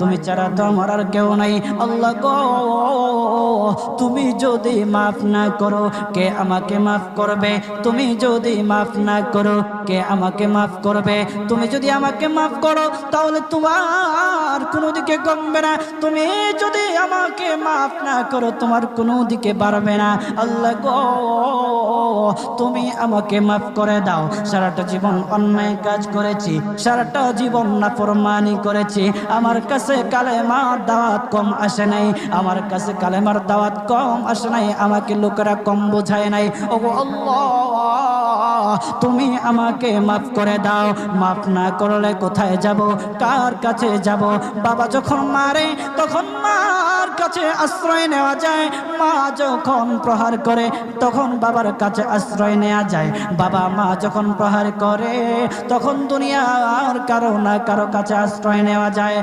তুমি ছাড়া তো আমার আর কেউ নাই। আল্লাহ গো, তুমি যদি মাফ না করো কে আমাকে মাফ করবে? তুমি যদি মাফ না করো কে আমাকে মাফ করবে? তুমি যদি আমাকে মাফ করো তাহলে তোমার কোনো দিকে কমবে না, তুমি যদি আমাকে মাফ না করো তোমার কোনো দিকে বাড়বে না। আল্লাহ গো, তুমি আমাকে মাফ করে দাও। সারাটা জীবন অন্যায় কাজ করেছি, সারাটা জীবন নাফরমানি করেছি, আমার কাছে কালেমার দাওয়াত কম আসে নাই, আমার কাছে কালেমার দাওয়াত কম আসে নাই, আমাকে লোকেরা কম বোঝায় নাই। ওগো আল্লাহ, তুমি আমাকে মাফ করে দাও। মাফ না করলে কোথায় যাব, কার কাছে যাব? বাবা যখন মারে তখন মার কাছে আশ্রয় নেওয়া যায়, মা যখন প্রহার করে তখন বাবার কাছে আশ্রয় নেওয়া যায়, বাবা মা যখন প্রহার করে তখন দুনিয়ার কারো না কারো কাছে আশ্রয় নেওয়া যায়।